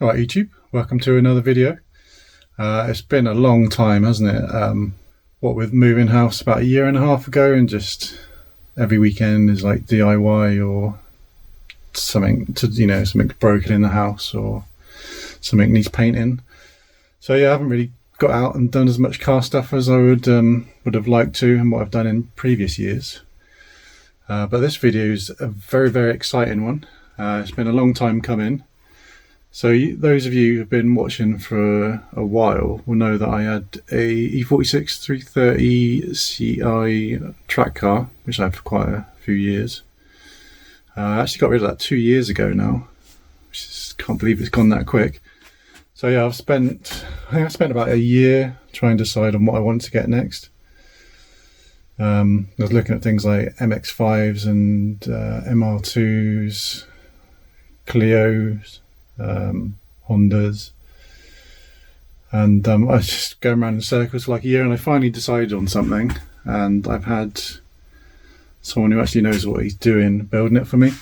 Alright YouTube, welcome to another video. It's been a long time, hasn't it? What with moving house about 1.5 years ago, and just every weekend is like DIY or something to, something's broken in the house or something needs painting. So yeah, I haven't really got out and done as much car stuff as I would have liked to, and what I've done in previous years. But this video is a very, very exciting one. It's been a long time coming. So those of you who've been watching for a while will know that I had a E46 330 Ci track car, which I had for quite a few years. I actually got rid of that 2 years ago now, which is, can't believe it's gone that quick. So yeah, I think I spent about a year trying to decide on what I wanted to get next. I was looking at things like MX-5s and MR2s, Clios, Hondas, and I was just going around in circles for like a year, and I finally decided on something, and I've had someone who actually knows what he's doing building it for me.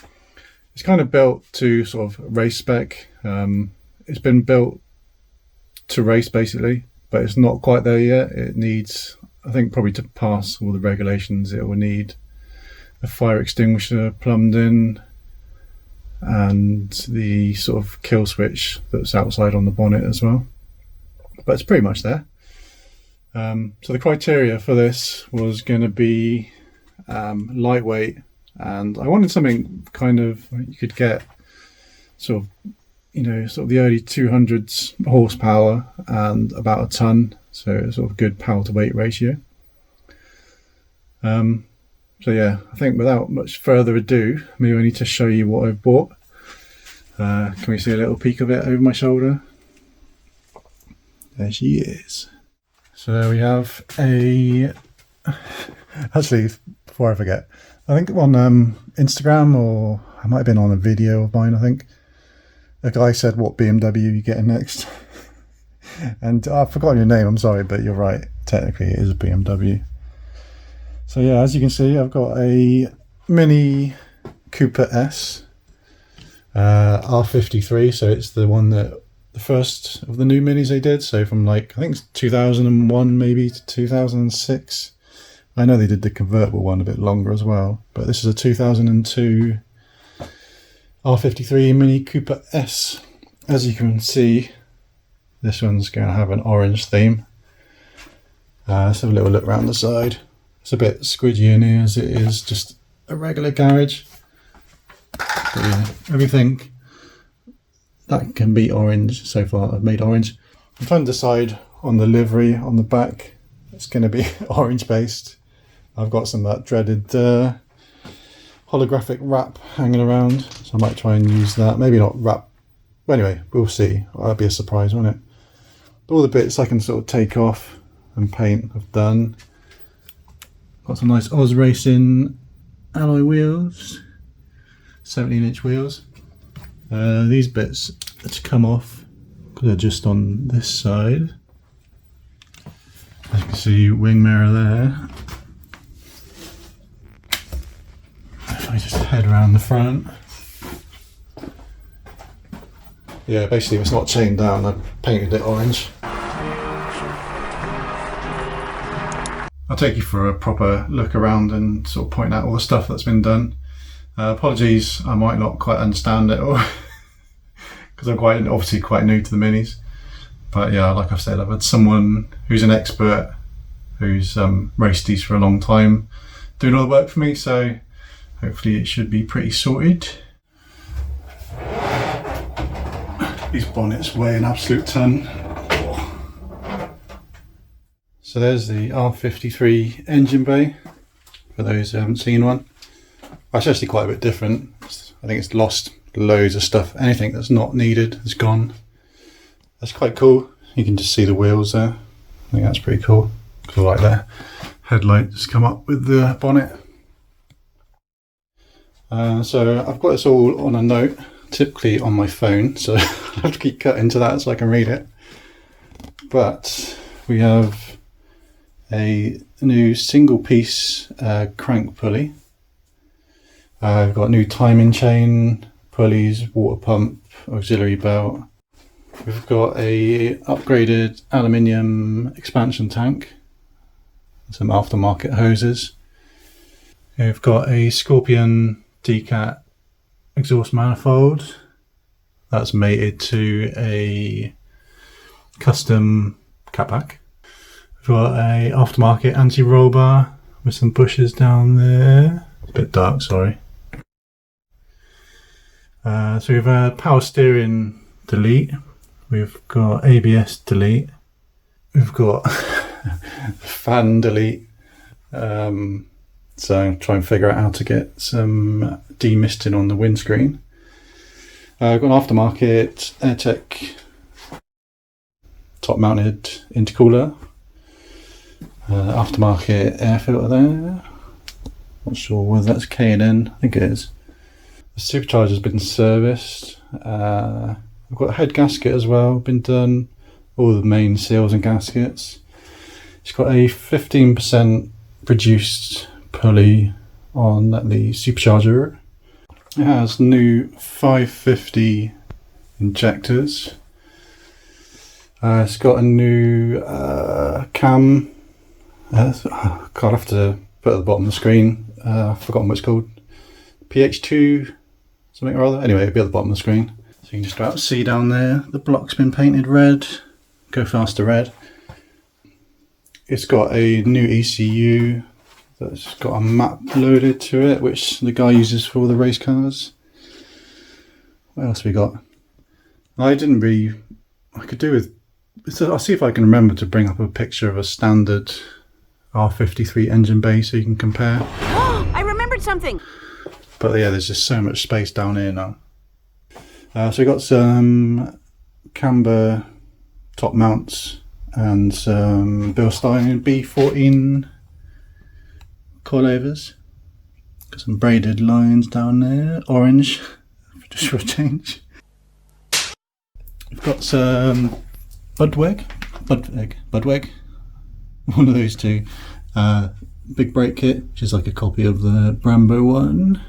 It's kind of built to sort of race spec. It's been built to race basically, but it's not quite there yet. It needs, I think, probably to pass all the regulations, it will need a fire extinguisher plumbed in and the sort of kill switch that's outside on the bonnet as well, but it's pretty much there. So the criteria for this was going to be lightweight, and I wanted something kind of you could get sort of the early 200s horsepower and about a ton, so sort of good power to weight ratio. So yeah, I think without much further ado, maybe I need to show you what I've bought. Can we see a little peek of it over my shoulder? There she is. So we have actually, before I forget, I think on Instagram, or I might have been on a video of mine, I think, a guy said, what BMW are you getting next? And I've forgotten your name, I'm sorry, but you're right, technically it is a BMW. So yeah, as you can see, I've got a Mini Cooper S, R53, so it's the one that, the first of the new Minis they did, so from like, I think it's 2001 maybe to 2006. I know they did the convertible one a bit longer as well, but this is a 2002 R53 Mini Cooper S. As you can see, this one's going to have an orange theme. Let's have a little look around the side. It's a bit squidgy in here as it is just a regular garage. But yeah, everything that can be orange so far I've made orange. I'm trying to decide on the livery on the back. It's going to be orange based. I've got some of that dreaded holographic wrap hanging around, so I might try and use that. Maybe not wrap. But anyway, we'll see. That'll be a surprise, won't it? But all the bits I can sort of take off and paint I've done. Got some nice Oz Racing alloy wheels, 17-inch wheels. These bits are to come off because they're just on this side. As you can see, wing mirror there. If I just head around the front. Yeah, basically it's not chained down, I painted it orange. I'll take you for a proper look around and sort of point out all the stuff that's been done. Apologies, I might not quite understand it all because I'm obviously quite new to the Minis. But yeah, like I've said, I've had someone who's an expert, who's raced these for a long time, doing all the work for me, so hopefully it should be pretty sorted. These bonnets weigh an absolute ton. So there's the R53 engine bay, for those who haven't seen one. It's actually quite a bit different. I think it's lost loads of stuff. Anything that's not needed is gone. That's quite cool. You can just see the wheels there. I think that's pretty cool. Cool, like that. Headlights come up with the bonnet. So I've got this all on a note, typically on my phone, so I have to keep cutting to that so I can read it. But we have a new single piece crank pulley. I've got new timing chain, pulleys, water pump, auxiliary belt. We've got a upgraded aluminium expansion tank, some aftermarket hoses. We've got a Scorpion Decat exhaust manifold that's mated to a custom catback. We've got a aftermarket anti-roll bar with some bushes down there. It's a bit dark, sorry. So we've had power steering delete. We've got ABS delete. We've got fan delete. So try and figure out how to get some demisting on the windscreen. I've got an aftermarket AirTech top mounted intercooler. Aftermarket air filter there. Not sure whether that's K&N, I think it is. The supercharger's been serviced. I've got a head gasket as well, been done. All the main seals and gaskets. It's got a 15% reduced pulley on the supercharger. It has new 550 injectors. It's got a new cam. I'll have to put it at the bottom of the screen. I've forgotten what it's called. PH2 something or other. Anyway, it'll be at the bottom of the screen. So you can just about see down there, the block's been painted red. Go faster red. It's got a new ECU that's got a map loaded to it, which the guy uses for all the race cars. What else we got? I could do with, so I'll see if I can remember to bring up a picture of a standard R53 engine bay so you can compare. I remembered something! But yeah, there's just so much space down here now. So we got some camber top mounts and some Bilstein B14 coilovers. Got some braided lines down there, orange, just for a change. We've got some Budweg, one of those two. Big brake kit, which is like a copy of the Brembo one.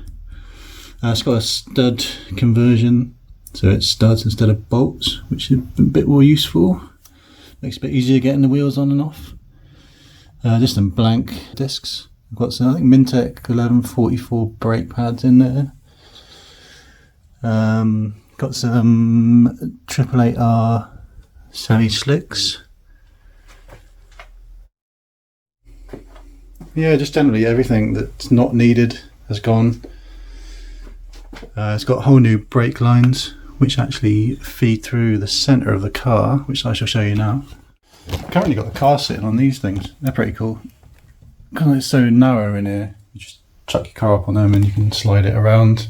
It's got a stud conversion, so it's studs instead of bolts, which is a bit more useful. Makes it a bit easier getting the wheels on and off. Just some blank discs. I've got some, I think, Mintec 1144 brake pads in there. Got some 888R semi slicks. Yeah, just generally everything that's not needed has gone. It's got whole new brake lines which actually feed through the centre of the car, which I shall show you now. I've currently got the car sitting on these things. They're pretty cool. Because it's so narrow in here, you just chuck your car up on them and you can slide it around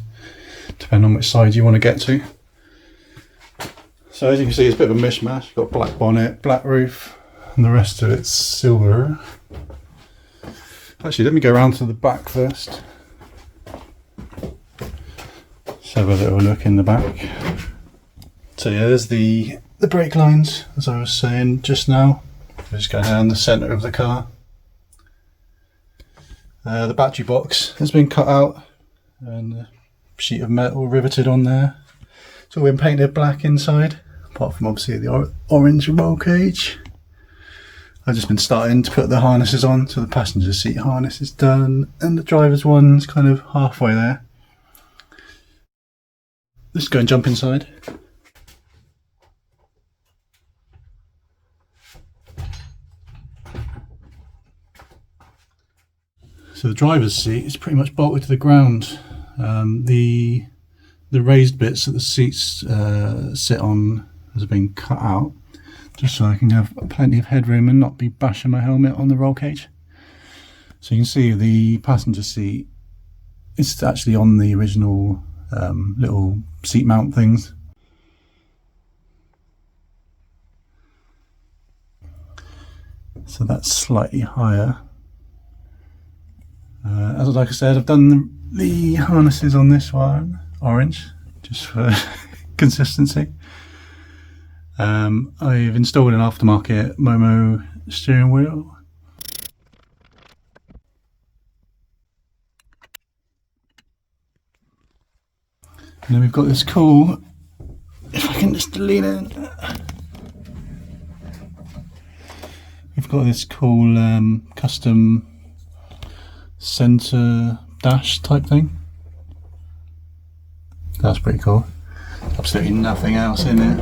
depending on which side you want to get to. So as you can see, it's a bit of a mishmash. You've got black bonnet, black roof, and the rest of it's silver. Actually, let me go around to the back first. Let's have a little look in the back. So yeah, there's the brake lines, as I was saying just now. Just going down the centre of the car. The battery box has been cut out and a sheet of metal riveted on there. It's all been painted black inside, apart from obviously the orange roll cage. I've just been starting to put the harnesses on, so the passenger seat harness is done and the driver's one's kind of halfway there. Let's go and jump inside. So the driver's seat is pretty much bolted to the ground. The raised bits that the seats sit on has been cut out, just so I can have plenty of headroom and not be bashing my helmet on the roll cage. So you can see the passenger seat is actually on the original little seat mount things. So that's slightly higher. As like I said, I've done the harnesses on this one orange, just for consistency. I've installed an aftermarket Momo steering wheel. And then we've got this cool, if I can just lean in, got this cool custom centre dash type thing. That's pretty cool. Absolutely nothing else in it.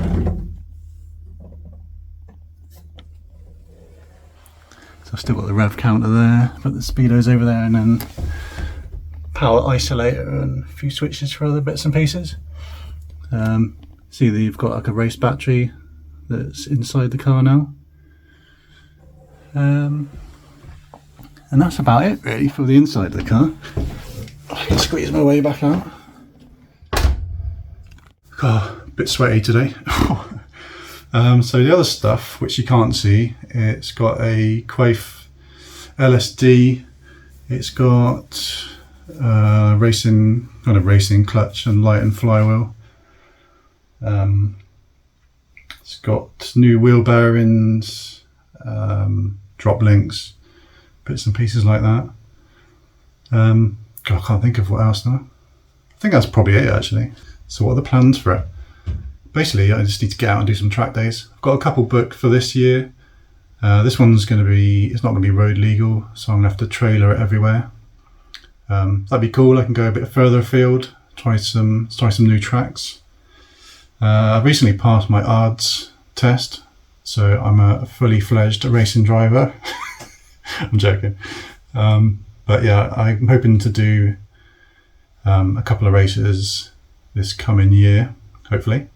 So I've still got the rev counter there, put the speedos over there, and then power isolator and a few switches for other bits and pieces. See that you've got like a race battery that's inside the car now. And that's about it really for the inside of the car. I can squeeze my way back out. Oh, a bit sweaty today. So the other stuff, which you can't see, it's got a Quaife LSD. It's got racing clutch and light and flywheel. It's got new wheel bearings, drop links, bits and pieces like that. God, I can't think of what else now. I think that's probably it actually. So what are the plans for it? Basically, I just need to get out and do some track days. I've got a couple booked for this year. This one's going to be, it's not going to be road legal, so I'm going to have to trailer it everywhere. That'd be cool. I can go a bit further afield, try some new tracks. I recently passed my ARDS test, so I'm a fully fledged racing driver. I'm joking. But yeah, I'm hoping to do a couple of races this coming year, hopefully.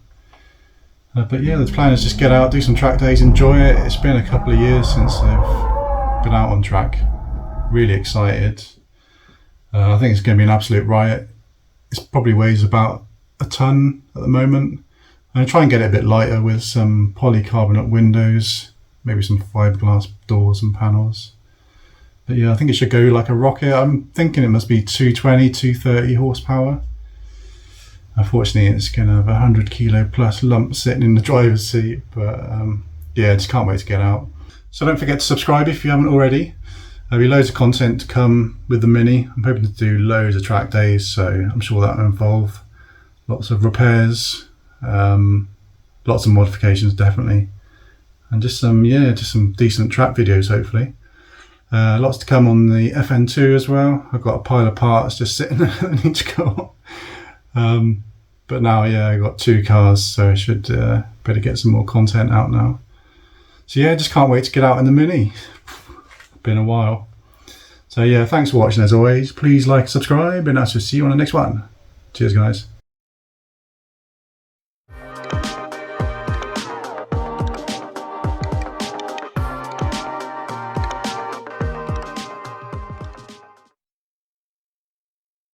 But yeah, the plan is just get out, do some track days, enjoy it. It's been a couple of years since I've been out on track. Really excited. I think it's going to be an absolute riot. It probably weighs about a ton at the moment. I'm going to try and get it a bit lighter with some polycarbonate windows, maybe some fiberglass doors and panels. But yeah, I think it should go like a rocket. I'm thinking it must be 220, 230 horsepower. Unfortunately, it's going to have a 100 kilo plus lump sitting in the driver's seat. But yeah, just can't wait to get out. So don't forget to subscribe if you haven't already. There'll be loads of content to come with the Mini. I'm hoping to do loads of track days, so I'm sure that will involve lots of repairs, lots of modifications definitely, and just some decent track videos hopefully. Lots to come on the FN2 as well. I've got a pile of parts just sitting there that I need to go on. But now, yeah, I've got 2 cars, so I should better get some more content out now. So yeah, just can't wait to get out in the Mini. Been a while. So yeah, thanks for watching as always. Please like, subscribe, and I'll see you on the next one. Cheers guys.